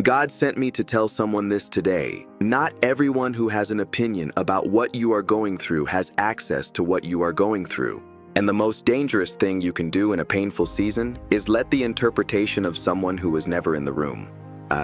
God sent me to tell someone this today. Not everyone who has an opinion about what you are going through has access to what you are going through. And the most dangerous thing you can do in a painful season is let the interpretation of someone who was never in the room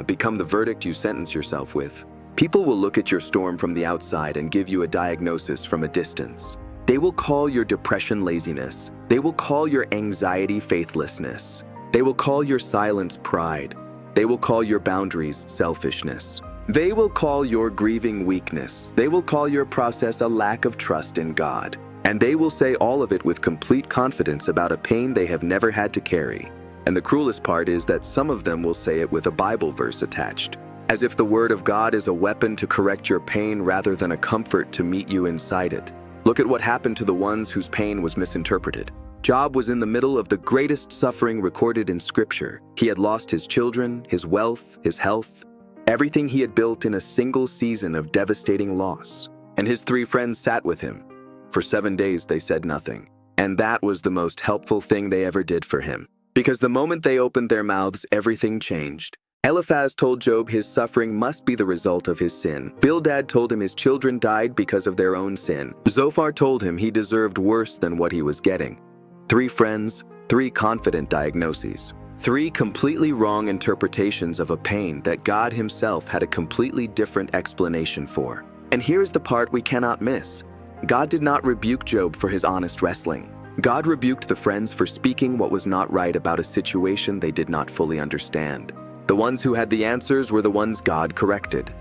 become the verdict you sentence yourself with. People will look at your storm from the outside and give you a diagnosis from a distance. They will call your depression laziness. They will call your anxiety faithlessness. They will call your silence pride. They will call your boundaries selfishness. They will call your grieving weakness. They will call your process a lack of trust in God. And they will say all of it with complete confidence about a pain they have never had to carry. And the cruelest part is that some of them will say it with a Bible verse attached, as if the Word of God is a weapon to correct your pain rather than a comfort to meet you inside it. Look at what happened to the ones whose pain was misinterpreted. Job was in the middle of the greatest suffering recorded in Scripture. He had lost his children, his wealth, his health, everything he had built in a single season of devastating loss. And his 3 friends sat with him. For 7 days they said nothing. And that was the most helpful thing they ever did for him. Because the moment they opened their mouths, everything changed. Eliphaz told Job his suffering must be the result of his sin. Bildad told him his children died because of their own sin. Zophar told him he deserved worse than what he was getting. 3 friends, 3 confident diagnoses. 3 completely wrong interpretations of a pain that God himself had a completely different explanation for. And here's the part we cannot miss. God did not rebuke Job for his honest wrestling. God rebuked the friends for speaking what was not right about a situation they did not fully understand. The ones who had the answers were the ones God corrected.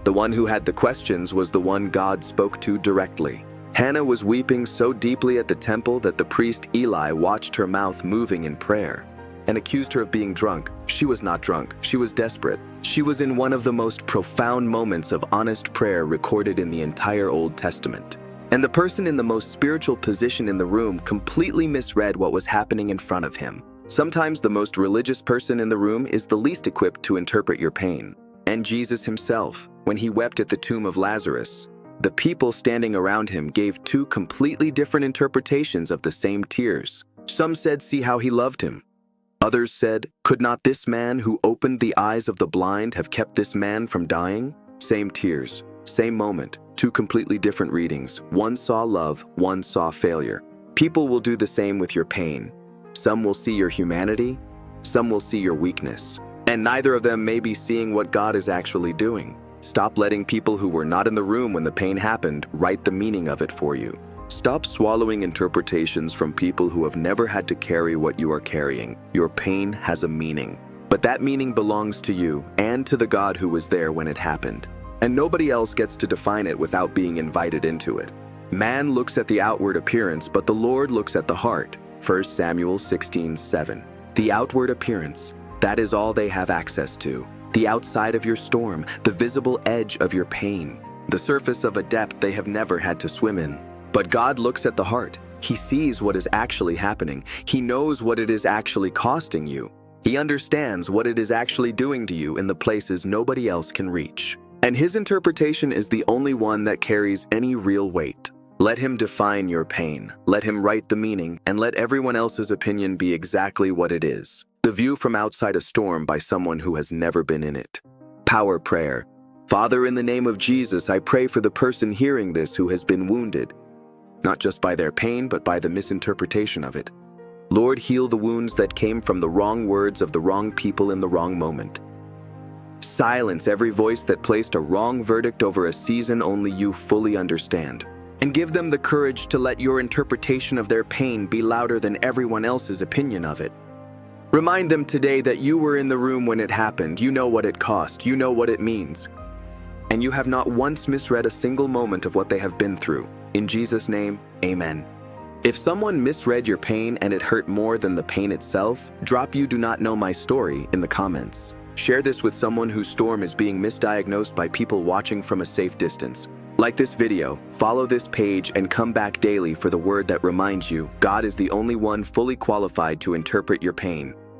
The one who had the questions was the one God spoke to directly. Hannah was weeping so deeply at the temple that the priest Eli watched her mouth moving in prayer and accused her of being drunk. She was not drunk. She was desperate. She was in one of the most profound moments of honest prayer recorded in the entire Old Testament. And the person in the most spiritual position in the room completely misread what was happening in front of him. Sometimes the most religious person in the room is the least equipped to interpret your pain. And Jesus himself, when he wept at the tomb of Lazarus, the people standing around him gave 2 completely different interpretations of the same tears. Some said, "See how he loved him." Others said, "Could not this man who opened the eyes of the blind have kept this man from dying?" Same tears, same moment, 2 completely different readings. One saw love, one saw failure. People will do the same with your pain. Some will see your humanity, some will see your weakness. And neither of them may be seeing what God is actually doing. Stop letting people who were not in the room when the pain happened write the meaning of it for you. Stop swallowing interpretations from people who have never had to carry what you are carrying. Your pain has a meaning, but that meaning belongs to you and to the God who was there when it happened. And nobody else gets to define it without being invited into it. Man looks at the outward appearance, but the Lord looks at the heart. 1 Samuel 16:7. The outward appearance, that is all they have access to. The outside of your storm, the visible edge of your pain, the surface of a depth they have never had to swim in. But God looks at the heart. He sees what is actually happening. He knows what it is actually costing you. He understands what it is actually doing to you in the places nobody else can reach. And his interpretation is the only one that carries any real weight. Let him define your pain. Let him write the meaning, and let everyone else's opinion be exactly what it is. The view from outside a storm by someone who has never been in it. Power prayer. Father, in the name of Jesus, I pray for the person hearing this who has been wounded, not just by their pain, but by the misinterpretation of it. Lord, heal the wounds that came from the wrong words of the wrong people in the wrong moment. Silence every voice that placed a wrong verdict over a season only you fully understand. And give them the courage to let your interpretation of their pain be louder than everyone else's opinion of it. Remind them today that you were in the room when it happened. You know what it cost. You know what it means. And you have not once misread a single moment of what they have been through. In Jesus' name, amen. If someone misread your pain and it hurt more than the pain itself, drop "You do not know my story" in the comments. Share this with someone whose storm is being misdiagnosed by people watching from a safe distance. Like this video, follow this page, and come back daily for the word that reminds you God is the only one fully qualified to interpret your pain.